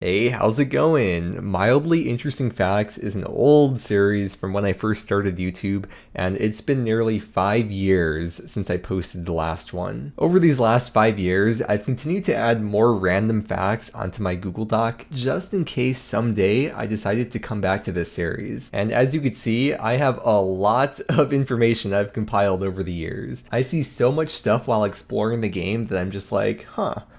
Hey, how's it going? Mildly Interesting Facts is an old series from when I first started YouTube, and it's been nearly 5 years since I posted the last one. Over these last 5 years, I've continued to add more random facts onto my Google Doc, just in case someday I decided to come back to this series. And as you can see, I have a lot of information I've compiled over the years. I see so much stuff while exploring the game that I'm just like,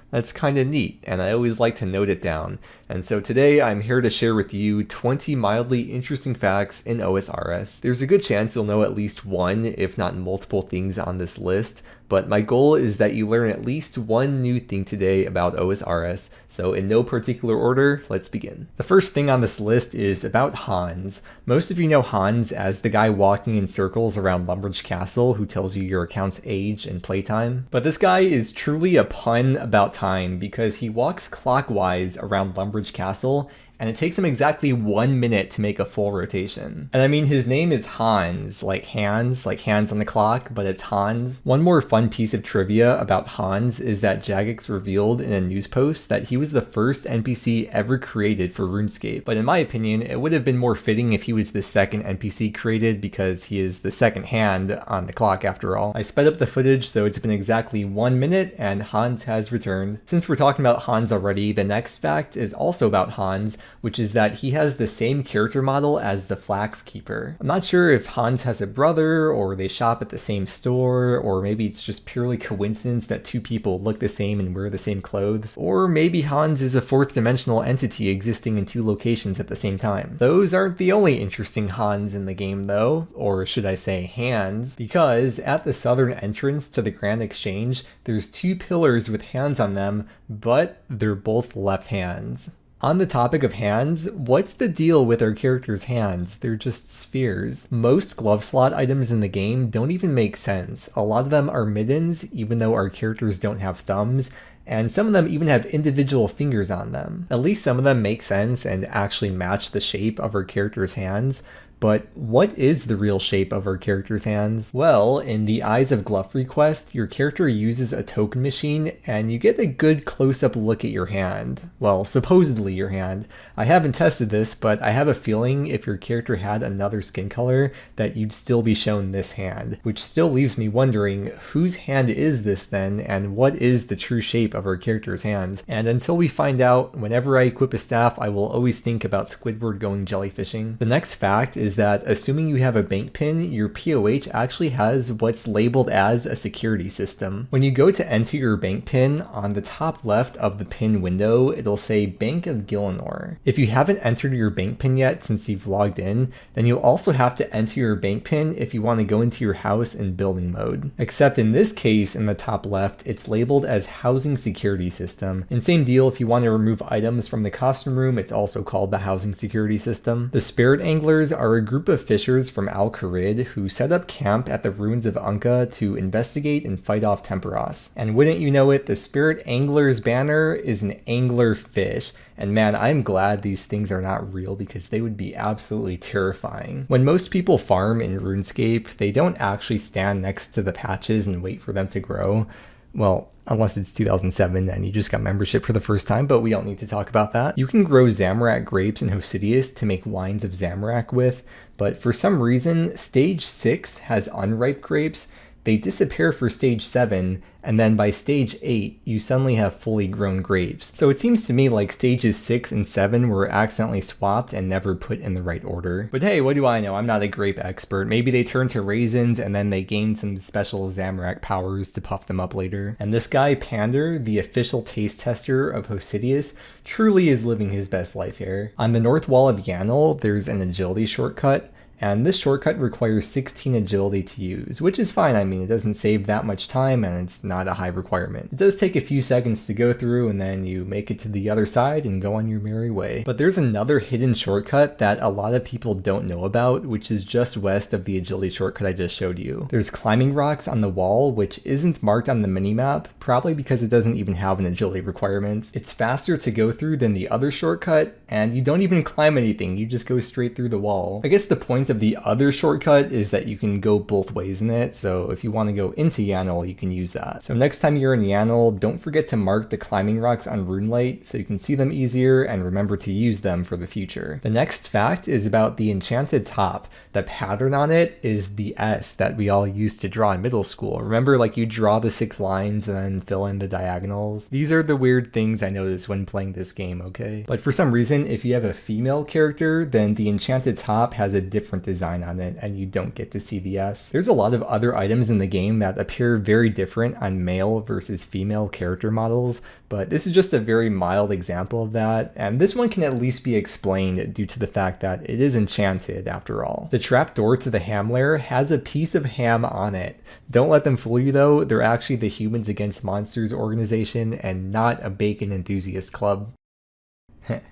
that's kind of neat, and I always like to note it down. And so today I'm here to share with you 20 mildly interesting facts in OSRS. There's a good chance you'll know at least one, if not multiple things on this list, but my goal is that you learn at least one new thing today about OSRS, so in no particular order, let's begin. The first thing on this list is about Hans. Most of you know Hans as the guy walking in circles around Lumbridge Castle who tells you your account's age and playtime. But this guy is truly a pun about time because he walks clockwise around Lumbridge Castle, and it takes him exactly 1 minute to make a full rotation. And I mean, his name is Hans, like hands on the clock, but it's Hans. One more fun piece of trivia about Hans is that Jagex revealed in a news post that he was the first NPC ever created for RuneScape. But in my opinion, it would have been more fitting if he was the second NPC created because he is the second hand on the clock after all. I sped up the footage so it's been exactly 1 minute and Hans has returned. Since we're talking about Hans already, the next fact is also about Hans, which is that he has the same character model as the Flax Keeper. I'm not sure if Hans has a brother, or they shop at the same store, or maybe it's just purely coincidence that two people look the same and wear the same clothes, or maybe Hans is a fourth dimensional entity existing in two locations at the same time. Those aren't the only interesting Hans in the game though, or should I say hands, because at the southern entrance to the Grand Exchange, there's two pillars with hands on them, but they're both left hands. On the topic of hands, what's the deal with our characters' hands? They're just spheres. Most glove slot items in the game don't even make sense. A lot of them are middens, even though our characters don't have thumbs, and some of them even have individual fingers on them. At least some of them make sense and actually match the shape of our character's hands. But what is the real shape of our character's hands? Well, in the Eyes of Glufrey quest, your character uses a token machine and you get a good close-up look at your hand. Well, supposedly your hand. I haven't tested this, but I have a feeling if your character had another skin color that you'd still be shown this hand, which still leaves me wondering whose hand is this then and what is the true shape of our character's hands. And until we find out, whenever I equip a staff, I will always think about Squidward going jellyfishing. The next fact is that assuming you have a bank pin, your POH actually has what's labeled as a security system. When you go to enter your bank pin, on the top left of the pin window, it'll say Bank of Gillinor. If you haven't entered your bank pin yet since you've logged in, then you'll also have to enter your bank pin if you want to go into your house in building mode. Except in this case, in the top left, it's labeled as Housing Security System. And same deal, if you want to remove items from the costume room, it's also called the Housing Security System. The Spirit Anglers are a group of fishers from Al Kharid who set up camp at the ruins of Unka to investigate and fight off Temperos. And wouldn't you know it, the Spirit Angler's banner is an angler fish. And man, I'm glad these things are not real because they would be absolutely terrifying. When most people farm in RuneScape, they don't actually stand next to the patches and wait for them to grow. Well, unless it's 2007 and you just got membership for the first time, but we don't need to talk about that. You can grow Zamorak grapes in Hosidius to make wines of Zamorak with, but for some reason, stage 6 has unripe grapes. They disappear for stage 7, and then by stage 8, you suddenly have fully grown grapes. So it seems to me like stages 6 and 7 were accidentally swapped and never put in the right order. But hey, what do I know? I'm not a grape expert. Maybe they turned to raisins and then they gained some special Zamorak powers to puff them up later. And this guy, Pander, the official taste tester of Hosidius, truly is living his best life here. On the north wall of Yanel, there's an agility shortcut. And this shortcut requires 16 agility to use, which is fine. I mean, it doesn't save that much time and it's not a high requirement. It does take a few seconds to go through and then you make it to the other side and go on your merry way. But there's another hidden shortcut that a lot of people don't know about, which is just west of the agility shortcut I just showed you. There's climbing rocks on the wall, which isn't marked on the minimap, probably because it doesn't even have an agility requirement. It's faster to go through than the other shortcut, and you don't even climb anything, you just go straight through the wall. I guess the point of the other shortcut is that you can go both ways in it, so if you want to go into YAML, you can use that. So next time you're in YAML, don't forget to mark the climbing rocks on RuneLight so you can see them easier and remember to use them for the future. The next fact is about the Enchanted top. The pattern on it is the S that we all used to draw in middle school. Remember, like, you draw the 6 lines and then fill in the diagonals? These are the weird things I noticed when playing this game, okay? But for some reason, if you have a female character, then the Enchanted top has a different design on it and you don't get to see the S. There's a lot of other items in the game that appear very different on male versus female character models, but this is just a very mild example of that, and this one can at least be explained due to the fact that it is enchanted after all. The trapdoor to the ham lair has a piece of ham on it. Don't let them fool you though, they're actually the Humans Against Monsters organization and not a bacon enthusiast club.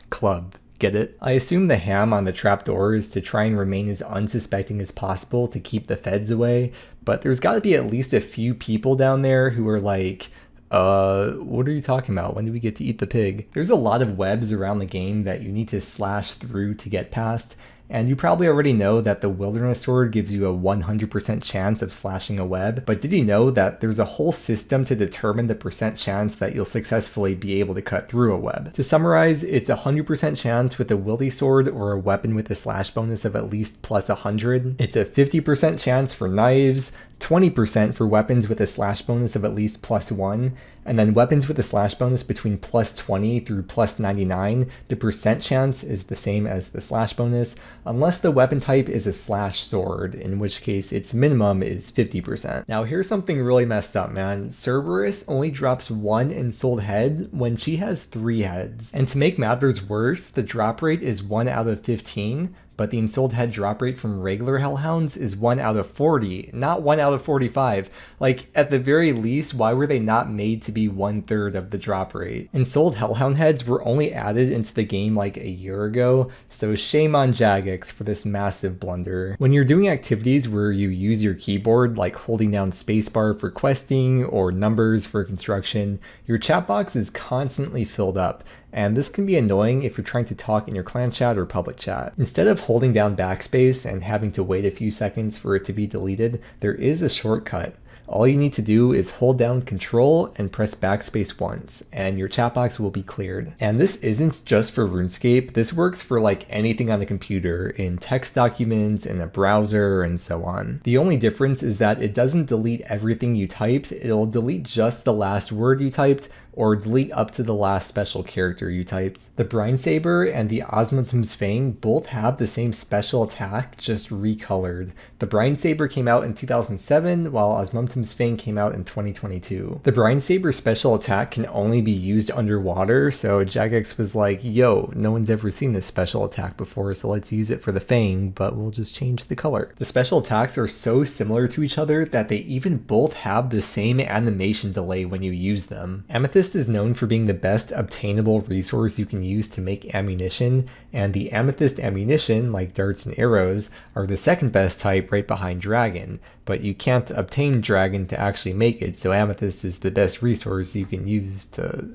Club. Get it? I assume the ham on the trapdoor is to try and remain as unsuspecting as possible to keep the feds away, but there's gotta be at least a few people down there who are like, what are you talking about? When do we get to eat the pig? There's a lot of webs around the game that you need to slash through to get past, and you probably already know that the Wilderness Sword gives you a 100% chance of slashing a web, but did you know that there's a whole system to determine the percent chance that you'll successfully be able to cut through a web? To summarize, it's a 100% chance with a Wildy Sword or a weapon with a slash bonus of at least plus 100. It's a 50% chance for knives, 20% for weapons with a slash bonus of at least plus 1, and then weapons with a slash bonus between plus 20 through plus 99, the percent chance is the same as the slash bonus, unless the weapon type is a slash sword, in which case its minimum is 50%. Now here's something really messed up, man. Cerberus only drops 1 ensouled head when she has 3 heads. And to make matters worse, the drop rate is 1 out of 15, but the ensouled head drop rate from regular Hellhounds is 1 out of 40, not 1 out of 45. Like, at the very least, why were they not made to be 1/3 of the drop rate? Ensouled Hellhound heads were only added into the game like a year ago, so shame on Jagex for this massive blunder. When you're doing activities where you use your keyboard, like holding down spacebar for questing or numbers for construction, your chat box is constantly filled up, and this can be annoying if you're trying to talk in your clan chat or public chat. Instead of holding down backspace and having to wait a few seconds for it to be deleted, there is a shortcut. All you need to do is hold down Control and press backspace once, and your chat box will be cleared. And this isn't just for RuneScape, this works for like anything on the computer, in text documents, in a browser, and so on. The only difference is that it doesn't delete everything you typed, it'll delete just the last word you typed, or delete up to the last special character you typed. The Brine Saber and the Osmundum's Fang both have the same special attack, just recolored. The Brine Saber came out in 2007, while Osmundum's Fang came out in 2022. The Brine Saber special attack can only be used underwater, so Jagex was like, yo, no one's ever seen this special attack before, so let's use it for the Fang, but we'll just change the color. The special attacks are so similar to each other that they even both have the same animation delay when you use them. Amethyst is known for being the best obtainable resource you can use to make ammunition, and the Amethyst ammunition, like darts and arrows, are the second best type right behind Dragon, but you can't obtain Dragon to actually make it, so Amethyst is the best resource you can use to...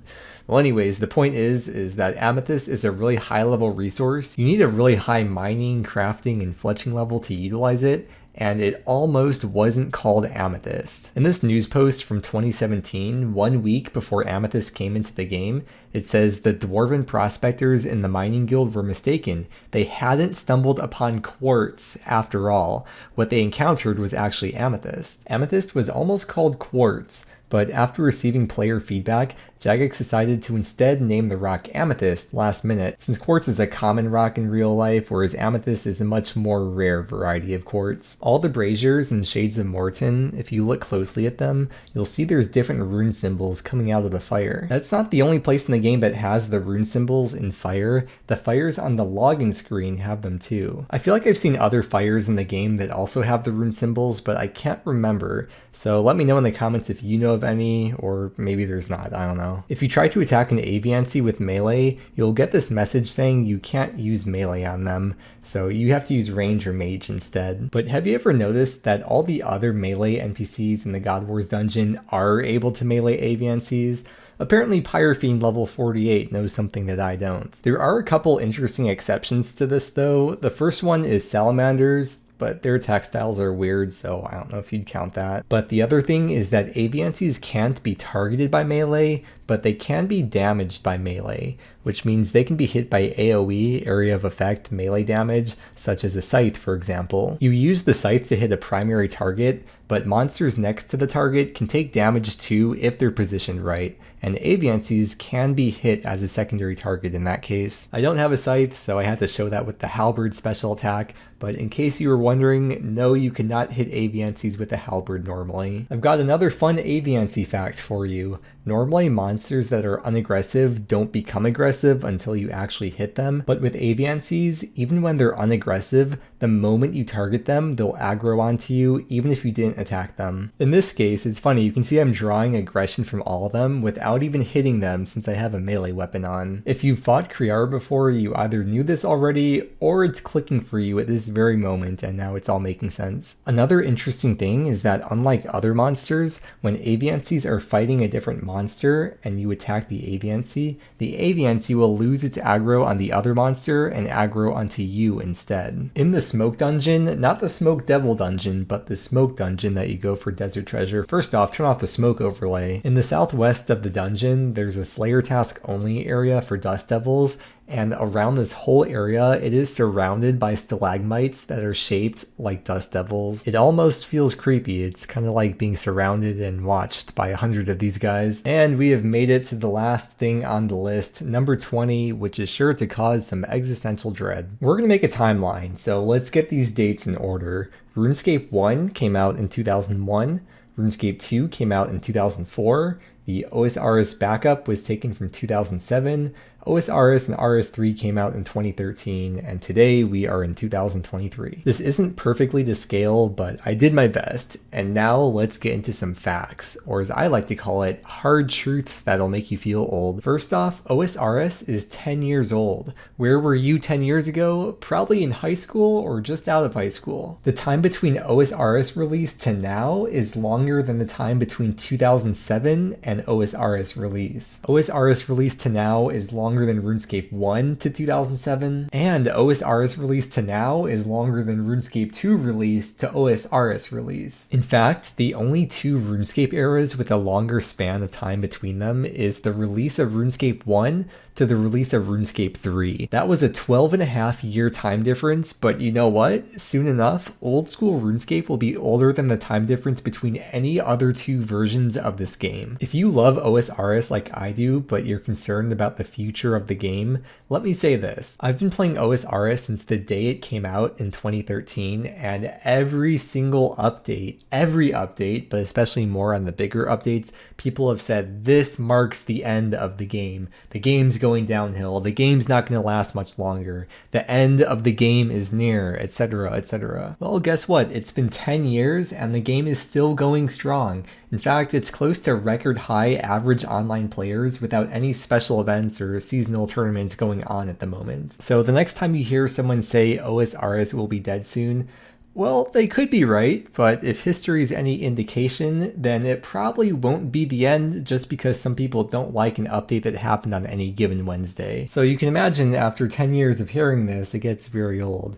Well, anyways, the point is that Amethyst is a really high level resource. You need a really high mining, crafting, and fletching level to utilize it, and it almost wasn't called Amethyst. In this news post from 2017, 1 week before Amethyst came into the game, it says the Dwarven prospectors in the mining guild were mistaken. They hadn't stumbled upon quartz after all. What they encountered was actually Amethyst. Amethyst was almost called quartz, but after receiving player feedback, Jagex decided to instead name the rock Amethyst last minute, since quartz is a common rock in real life, whereas Amethyst is a much more rare variety of quartz. All the braziers and Shades of Morton, if you look closely at them, you'll see there's different rune symbols coming out of the fire. That's not the only place in the game that has the rune symbols in fire. The fires on the login screen have them too. I feel like I've seen other fires in the game that also have the rune symbols, but I can't remember, so let me know in the comments if you know of any, or maybe there's not, I don't know. If you try to attack an Aviancy with melee, you'll get this message saying you can't use melee on them, so you have to use range or mage instead. But have you ever noticed that all the other melee NPCs in the God Wars dungeon are able to melee Aviancies? Apparently Pyrofiend level 48 knows something that I don't. There are a couple interesting exceptions to this though. The first one is salamanders, but their textiles are weird, so I don't know if you'd count that. But the other thing is that aviansies can't be targeted by melee, but they can be damaged by melee, which means they can be hit by AoE, area of effect, melee damage, such as a scythe, for example. You use the scythe to hit a primary target, but monsters next to the target can take damage too if they're positioned right, and aviansies can be hit as a secondary target in that case. I don't have a scythe, so I had to show that with the halberd special attack, but in case you were wondering, no, you cannot hit aviansies with a halberd normally. I've got another fun aviansie fact for you. Normally, monsters that are unaggressive don't become aggressive until you actually hit them, but with aviansies, even when they're unaggressive, the moment you target them, they'll aggro onto you, even if you didn't attack them. In this case, it's funny, you can see I'm drawing aggression from all of them without even hitting them since I have a melee weapon on. If you've fought Kriar before, you either knew this already, or it's clicking for you at this very moment, and now it's all making sense. Another interesting thing is that unlike other monsters, when aviansies are fighting a different monster and you attack the aviansie will lose its aggro on the other monster and aggro onto you instead. In the smoke dungeon, not the smoke devil dungeon, but the smoke dungeon that you go for desert treasure, first off, turn off the smoke overlay. In the southwest of the dungeon, there's a Slayer task only area for dust devils, and around this whole area, it is surrounded by stalagmites that are shaped like dust devils. It almost feels creepy. It's kind of like being surrounded and watched by 100 of these guys. And we have made it to the last thing on the list, number 20, which is sure to cause some existential dread. We're going to make a timeline, so let's get these dates in order. RuneScape 1 came out in 2001, RuneScape 2 came out in 2004, the OSRS backup was taken from 2007, OSRS and RS3 came out in 2013, and today we are in 2023. This isn't perfectly to scale, but I did my best, and now let's get into some facts, or as I like to call it, hard truths that'll make you feel old. First off, OSRS is 10 years old. Where were you 10 years ago? Probably in high school or just out of high school. The time between OSRS release to now is longer than the time between 2007 and OSRS release. OSRS release to now is longer than RuneScape 1 to 2007, and OSRS release to now is longer than RuneScape 2 release to OSRS release. In fact, the only two RuneScape eras with a longer span of time between them is the release of RuneScape 1 to the release of RuneScape 3. That was a 12.5-year time difference, but you know what? Soon enough, old school RuneScape will be older than the time difference between any other two versions of this game. If you love OSRS like I do, but you're concerned about the future of the game, let me say this. I've been playing OSRS since the day it came out in 2013, and every single update, but especially more on the bigger updates, people have said this marks the end of the game. The game's going downhill. The game's not going to last much longer. The end of the game is near, etc., etc. Well, guess what? It's been 10 years and the game is still going strong. In fact, it's close to record high average online players without any special events or seasonal tournaments going on at the moment. So the next time you hear someone say OSRS will be dead soon, well, they could be right, but if history's any indication, then it probably won't be the end just because some people don't like an update that happened on any given Wednesday. So you can imagine after 10 years of hearing this, it gets very old.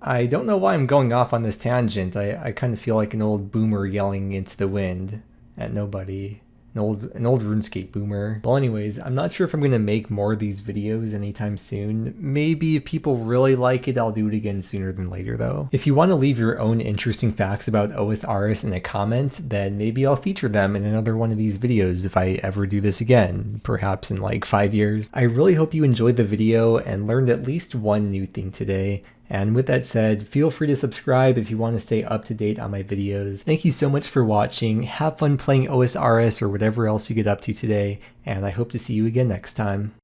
I don't know why I'm going off on this tangent. I kind of feel like an old boomer yelling into the wind at nobody. An old RuneScape boomer. Well, anyways, I'm not sure if I'm going to make more of these videos anytime soon. Maybe if people really like it, I'll do it again sooner than later though. If you want to leave your own interesting facts about OSRS in a comment, then maybe I'll feature them in another one of these videos if I ever do this again, perhaps in like 5 years. I really hope you enjoyed the video and learned at least one new thing today. And with that said, feel free to subscribe if you want to stay up to date on my videos. Thank you so much for watching. Have fun playing OSRS or whatever else you get up to today, and I hope to see you again next time.